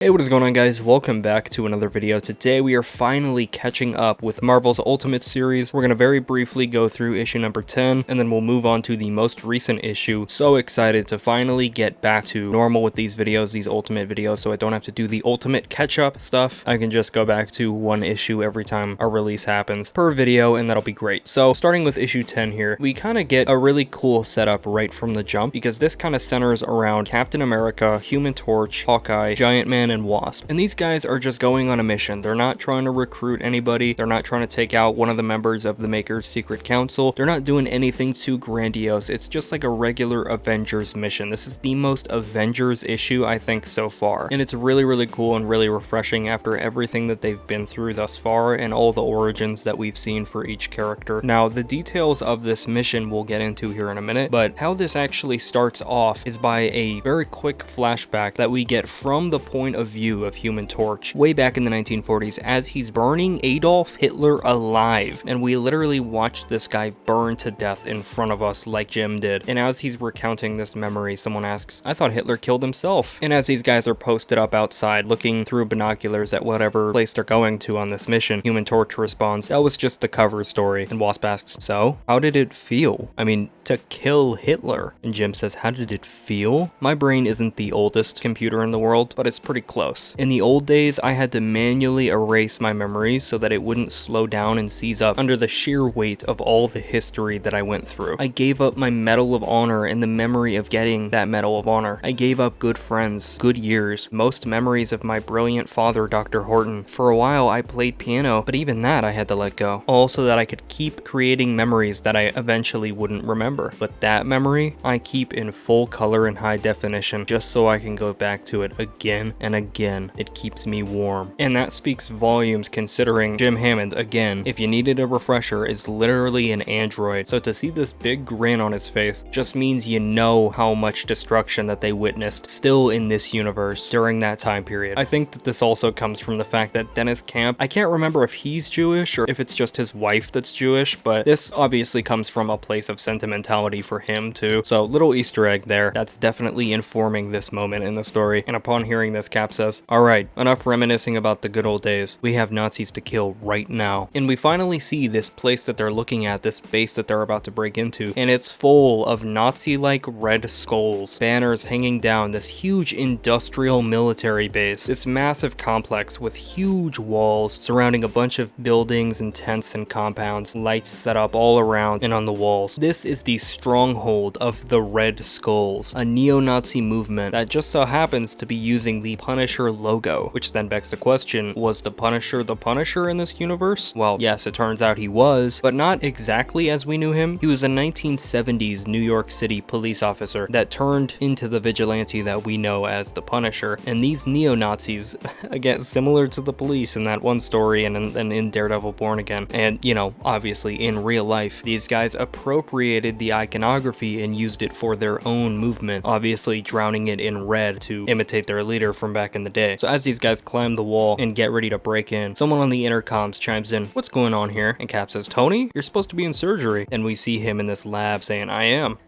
Hey, what is going on, guys? Welcome back to another video. Today we are finally catching up with Marvel's Ultimate series. We're going to very briefly go through issue number 10 and then we'll move on to the most recent issue. So excited to finally get back to normal with these videos, these Ultimate videos, so I don't have to do the Ultimate catch-up stuff. I can just go back to one issue every time a release happens per video, and that'll be great. So starting with issue 10 here, we kind of get a really cool setup right from the jump, because this kind of centers around Captain America, Human Torch, Hawkeye, Giant Man, and Wasp. And these guys are just going on a mission. They're not trying to recruit anybody. They're not trying to take out one of the members of the Maker's secret council. They're not doing anything too grandiose. It's just like a regular Avengers mission. This is the most Avengers issue, I think, so far. And it's really, really cool and really refreshing after everything that they've been through thus far and all the origins that we've seen for each character. Now, the details of this mission we'll get into here in a minute, but how this actually starts off is by a very quick flashback that we get from the point of view of Human Torch way back in the 1940s as he's burning Adolf Hitler alive, and we literally watch this guy burn to death in front of us like Jim did. And as he's recounting this memory, someone asks, "I thought Hitler killed himself." And as these guys are posted up outside looking through binoculars at whatever place they're going to on this mission, Human Torch responds, "That was just the cover story." And Wasp asks, "So how did it feel? I mean, to kill Hitler?" And Jim says, "How did it feel?" My brain isn't the oldest computer in the world, but it's pretty close. In the old days, I had to manually erase my memories so that it wouldn't slow down and seize up under the sheer weight of all the history that I went through. I gave up my Medal of Honor and the memory of getting that Medal of Honor. I gave up good friends, good years, most memories of my brilliant father, Dr. Horton. For a while, I played piano, but even that I had to let go. All so that I could keep creating memories that I eventually wouldn't remember. But that memory, I keep in full color and high definition, just so I can go back to it again and again. It keeps me warm. And that speaks volumes considering Jim Hammond, again, if you needed a refresher, is literally an android. So to see this big grin on his face just means you know how much destruction that they witnessed still in this universe during that time period. I think that this also comes from the fact that Dennis Camp, I can't remember if he's Jewish or if it's just his wife that's Jewish, but this obviously comes from a place of sentimentality for him too. So little Easter egg there. That's definitely informing this moment in the story. And upon hearing this, Cap says, "Alright, enough reminiscing about the good old days. We have Nazis to kill right now." And we finally see this place that they're looking at, this base that they're about to break into, and it's full of Nazi-like red skulls, banners hanging down, this huge industrial military base, this massive complex with huge walls surrounding a bunch of buildings and tents and compounds, lights set up all around and on the walls. This is the stronghold of the Red Skulls, a neo-Nazi movement that just so happens to be using the Punisher logo, which then begs the question, was the Punisher in this universe? Well, yes, it turns out he was, but not exactly as we knew him. He was a 1970s New York City police officer that turned into the vigilante that we know as the Punisher. And these neo-Nazis, again, similar to the police in that one story and in Daredevil Born Again, and, you know, obviously in real life, these guys appropriated the iconography and used it for their own movement, obviously drowning it in red to imitate their leader from back in the day. So as these guys climb the wall and get ready to break in, someone on the intercoms chimes in, "What's going on here?" And Cap says, "Tony, you're supposed to be in surgery." And we see him in this lab saying, "I am."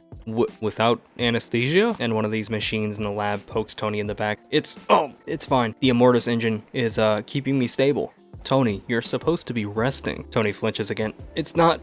Without anesthesia? And one of these machines in the lab pokes Tony in the back. It's fine. The Immortus engine is keeping me stable. "Tony, you're supposed to be resting." Tony flinches again. It's not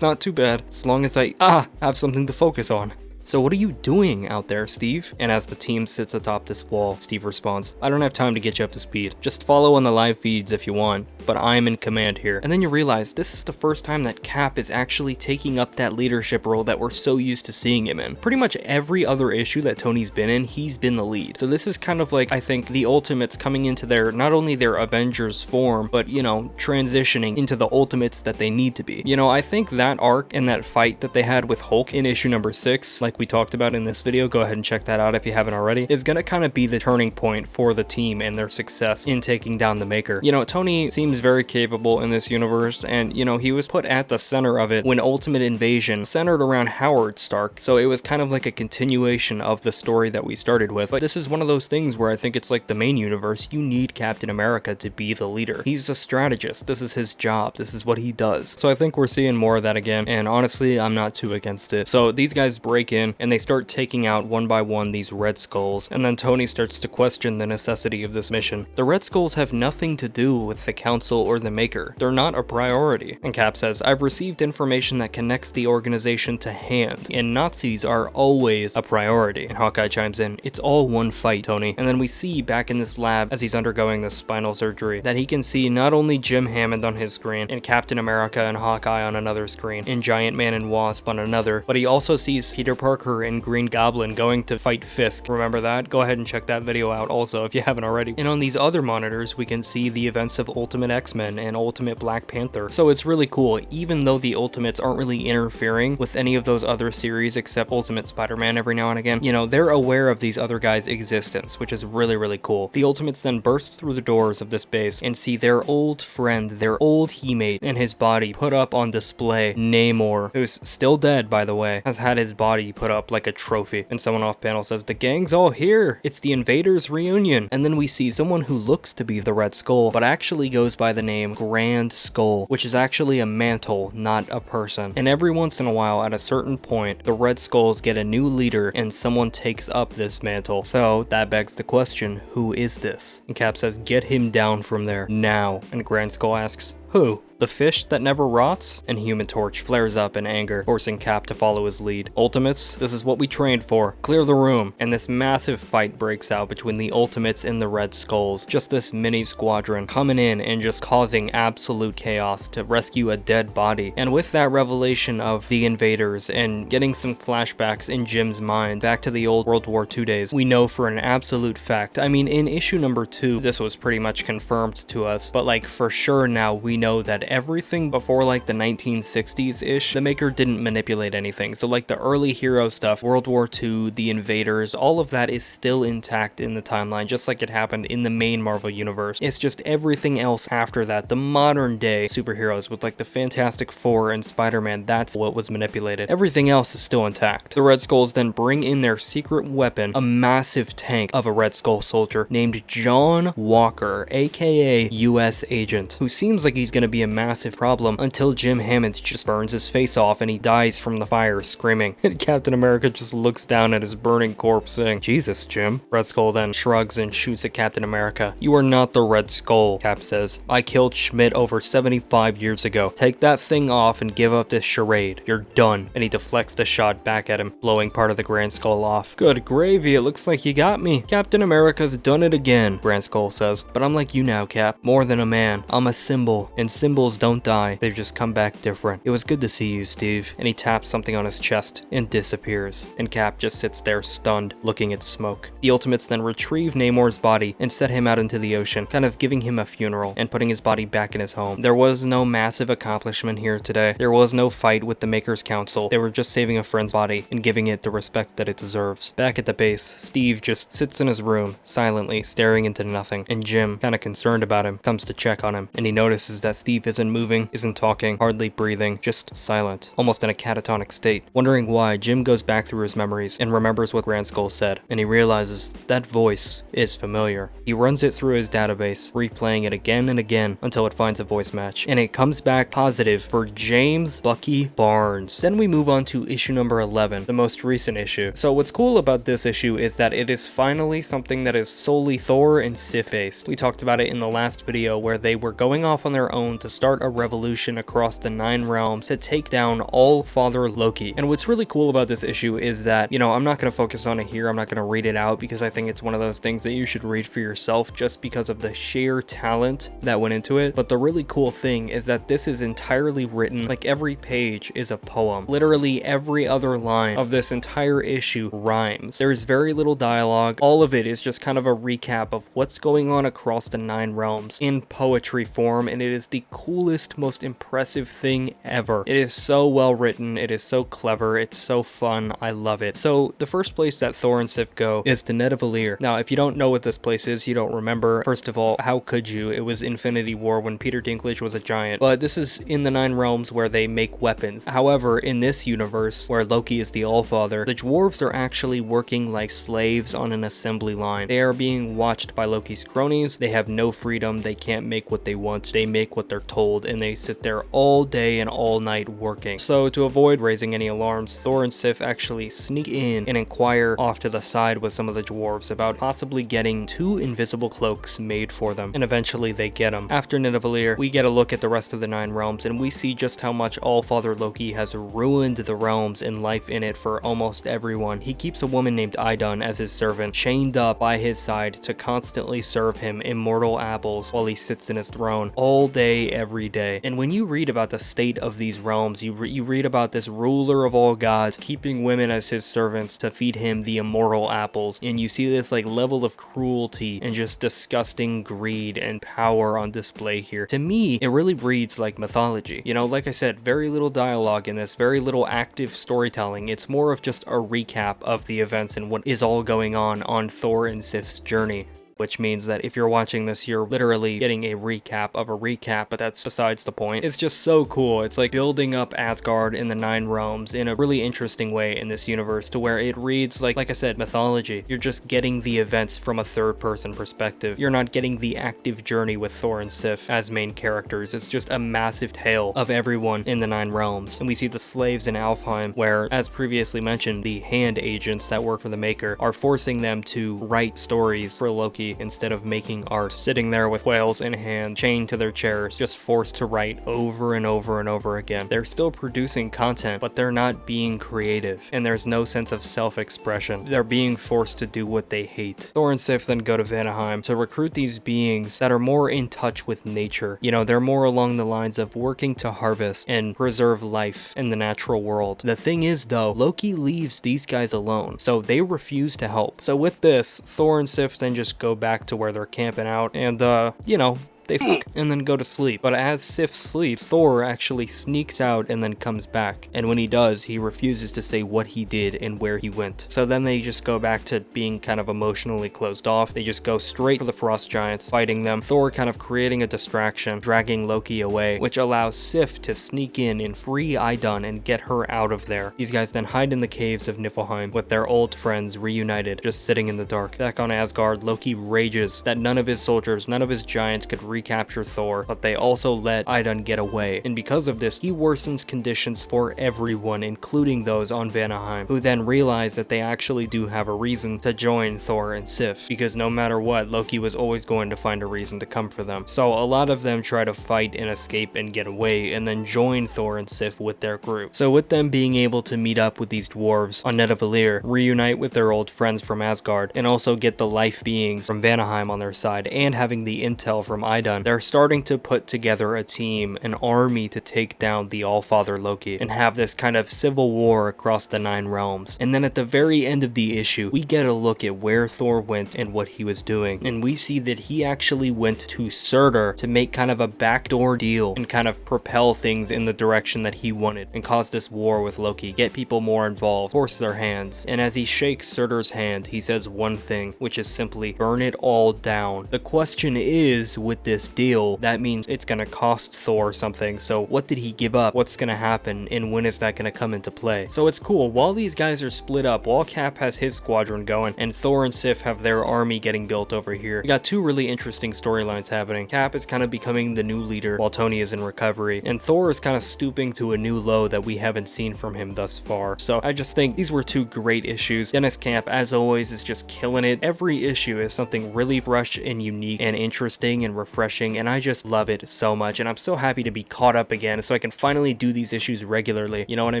too bad, as long as I have something to focus on." "So what are you doing out there, Steve?" And as the team sits atop this wall, Steve responds, "I don't have time to get you up to speed. Just follow on the live feeds if you want, but I'm in command here." And then you realize this is the first time that Cap is actually taking up that leadership role that we're so used to seeing him in. Pretty much every other issue that Tony's been in, he's been the lead. So this is kind of like, I think, the Ultimates coming into their, not only their Avengers form, but, you know, transitioning into the Ultimates that they need to be. You know, I think that arc and that fight that they had with Hulk in issue number 6, like we talked about in this video, go ahead and check that out if you haven't already, is gonna kind of be the turning point for the team and their success in taking down the Maker. You know, Tony seems very capable in this universe, and, you know, he was put at the center of it when Ultimate Invasion centered around Howard Stark, so it was kind of like a continuation of the story that we started with. But this is one of those things where I think it's like the main universe, you need Captain America to be the leader. He's a strategist. This is his job. This is what he does. So I think we're seeing more of that again, and honestly, I'm not too against it. So these guys break in in, and they start taking out one by one these Red Skulls, and then Tony starts to question the necessity of this mission. The Red Skulls have nothing to do with the Council or the Maker. They're not a priority. And Cap says, I've received information that connects the organization to Hand, and Nazis are always a priority. And Hawkeye chimes in, it's all one fight, Tony. And then we see back in this lab, as he's undergoing this spinal surgery, that he can see not only Jim Hammond on his screen, and Captain America and Hawkeye on another screen, and Giant Man and Wasp on another, but he also sees Peter Parker and Green Goblin going to fight Fisk. Remember that? Go ahead and check that video out also if you haven't already. And on these other monitors, we can see the events of Ultimate X-Men and Ultimate Black Panther. So it's really cool, even though the Ultimates aren't really interfering with any of those other series except Ultimate Spider-Man every now and again, you know, they're aware of these other guys' existence, which is really cool. The Ultimates then burst through the doors of this base and see their old friend, their old he-mate, and his body put up on display. Namor, who's still dead by the way, has had his body put up like a trophy. And someone off panel says, the gang's all here, it's the Invaders reunion. And then we see someone who looks to be the Red Skull, but actually goes by the name Grand Skull, which is actually a mantle, not a person. And every once in a while, at a certain point, the Red Skulls get a new leader and someone takes up this mantle. So that begs the question, who is this? And Cap says, get him down from there now. And Grand Skull asks, who? The fish that never rots? And Human Torch flares up in anger, forcing Cap to follow his lead. Ultimates, this is what we trained for. Clear the room. And this massive fight breaks out between the Ultimates and the Red Skulls. Just this mini squadron coming in and just causing absolute chaos to rescue a dead body. And with that revelation of the Invaders and getting some flashbacks in Jim's mind back to the old World War II days, we know for an absolute fact. I mean, in issue number 2, this was pretty much confirmed to us, but like for sure now we know that everything before like the 1960s-ish, the Maker didn't manipulate anything. So like the early hero stuff, World War II, the Invaders, all of that is still intact in the timeline, just like it happened in the main Marvel universe. It's just everything else after that, the modern day superheroes with like the Fantastic Four and Spider-Man, that's what was manipulated. Everything else is still intact. The Red Skulls then bring in their secret weapon, a massive tank of a Red Skull soldier named John Walker, aka US Agent, who seems like he's gonna be a massive problem until Jim Hammond just burns his face off and he dies from the fire screaming. And Captain America just looks down at his burning corpse saying, Jesus, Jim. Red Skull then shrugs and shoots at Captain America. You are not the Red Skull, Cap says. I killed Schmidt over 75 years ago. Take that thing off and give up this charade. You're done. And he deflects the shot back at him, blowing part of the Grand Skull off. Good gravy, it looks like you got me. Captain America's done it again, Grand Skull says. But I'm like you now, Cap. More than a man. I'm a symbol, and symbols don't die. They've just come back different. It was good to see you, Steve. And he taps something on his chest and disappears. And Cap just sits there stunned, looking at smoke. The Ultimates then retrieve Namor's body and set him out into the ocean, kind of giving him a funeral and putting his body back in his home. There was no massive accomplishment here today. There was no fight with the Maker's Council. They were just saving a friend's body and giving it the respect that it deserves. Back at the base, Steve just sits in his room, silently staring into nothing, and Jim, kind of concerned about him, comes to check on him, and he notices that Steve isn't moving, isn't talking, hardly breathing, just silent, almost in a catatonic state. Wondering why, Jim goes back through his memories and remembers what Grand Skull said, and he realizes that voice is familiar. He runs it through his database, replaying it again and again until it finds a voice match, and it comes back positive for James Bucky Barnes. Then we move on to issue number 11, the most recent issue. So what's cool about this issue is that it is finally something that is solely Thor and Sif based. We talked about it in the last video where they were going off on their own to start a revolution across the 9 realms to take down all Father Loki. And what's really cool about this issue is that, you know, I'm not going to focus on it here, I'm not going to read it out because I think it's one of those things that you should read for yourself just because of the sheer talent that went into it. But the really cool thing is that this is entirely written, like every page is a poem. Literally every other line of this entire issue rhymes. There's very little dialogue. All of it is just kind of a recap of what's going on across the 9 realms in poetry form, and it is the coolest, most impressive thing ever. It is so well written, it is so clever, it's so fun, I love it. So the first place that Thor and Sif go is to Nidavellir. Now if you don't know what this place is, you don't remember, first of all, how could you? It was Infinity War when Peter Dinklage was a giant. But this is in the 9 realms where they make weapons. However, in this universe, where Loki is the Allfather, the dwarves are actually working like slaves on an assembly line. They are being watched by Loki's cronies, they have no freedom, they can't make what they want, they make take what they're told, and they sit there all day and all night working. So to avoid raising any alarms, Thor and Sif actually sneak in and inquire off to the side with some of the dwarves about possibly getting 2 invisible cloaks made for them, and eventually they get them. After Nidavellir, we get a look at the rest of the 9 realms, and we see just how much Allfather Loki has ruined the realms and life in it for almost everyone. He keeps a woman named Idun as his servant, chained up by his side to constantly serve him immortal apples while he sits in his throne all day, every day. And when you read about the state of these realms, you read about this ruler of all gods keeping women as his servants to feed him the immortal apples, and you see this like level of cruelty and just disgusting greed and power on display here. To me, it really reads like mythology. You know, like I said, very little dialogue in this, very little active storytelling. It's more of just a recap of the events and what is all going on Thor and Sif's journey. Which means that if you're watching this, you're literally getting a recap of a recap, but that's besides the point. It's just so cool. It's like building up Asgard in the 9 realms in a really interesting way in this universe, to where it reads like I said, mythology. You're just getting the events from a third-person perspective. You're not getting the active journey with Thor and Sif as main characters. It's just a massive tale of everyone in the 9 realms. And we see the slaves in Alfheim, where, as previously mentioned, the hand agents that work for the Maker are forcing them to write stories for Loki instead of making art, sitting there with whales in hand, chained to their chairs, just forced to write over and over and over again. They're still producing content, but they're not being creative, and there's no sense of self-expression. They're being forced to do what they hate. Thor and Sif then go to Vanaheim to recruit these beings that are more in touch with nature. You know, they're more along the lines of working to harvest and preserve life in the natural world. The thing is though, Loki leaves these guys alone, so they refuse to help. So with this, Thor and Sif then just go back to where they're camping out, and you know, they fuck and then go to sleep. But as Sif sleeps, Thor actually sneaks out and then comes back. And when he does, he refuses to say what he did and where he went. So then they just go back to being kind of emotionally closed off. They just go straight for the Frost Giants, fighting them. Thor kind of creating a distraction, dragging Loki away, which allows Sif to sneak in and free Idun and get her out of there. These guys then hide in the caves of Niflheim with their old friends reunited, just sitting in the dark. Back on Asgard, Loki rages that none of his soldiers, none of his giants could recapture Thor, but they also let Idun get away, and because of this, he worsens conditions for everyone, including those on Vanaheim, who then realize that they actually do have a reason to join Thor and Sif, because no matter what, Loki was always going to find a reason to come for them. So a lot of them try to fight and escape and get away, and then join Thor and Sif with their group. So with them being able to meet up with these dwarves on Nidavellir, reunite with their old friends from Asgard, and also get the life beings from Vanaheim on their side, and having the intel from Idun, they're starting to put together a team, an army to take down the Allfather Loki and have this kind of civil war across the 9 realms. And then at the very end of the issue, we get a look at where Thor went and what he was doing. And we see that he actually went to Surtur to make kind of a backdoor deal and kind of propel things in the direction that he wanted and cause this war with Loki, get people more involved, force their hands. And as he shakes Surtur's hand, he says one thing, which is simply burn it all down. The question is, with this deal, that means it's gonna cost Thor something. So what did he give up? What's gonna happen? And when is that gonna come into play? So it's cool. While these guys are split up, while Cap has his squadron going and Thor and Sif have their army getting built over here, we got 2 really interesting storylines happening. Cap is kind of becoming the new leader while Tony is in recovery, and Thor is kind of stooping to a new low that we haven't seen from him thus far. So I just think these were 2 great issues. Dennis Camp, as always, is just killing it. Every issue is something really fresh and unique and interesting and refreshing, and I just love it so much, and I'm so happy to be caught up again so I can finally do these issues regularly. You know what I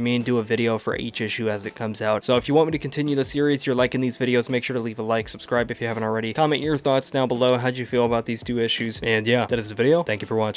mean? Do a video for each issue as it comes out. So if you want me to continue the series, you're liking these videos, make sure to leave a like, subscribe if you haven't already, comment your thoughts down below. How'd you feel about these 2 issues? And yeah, that is the video. Thank you for watching.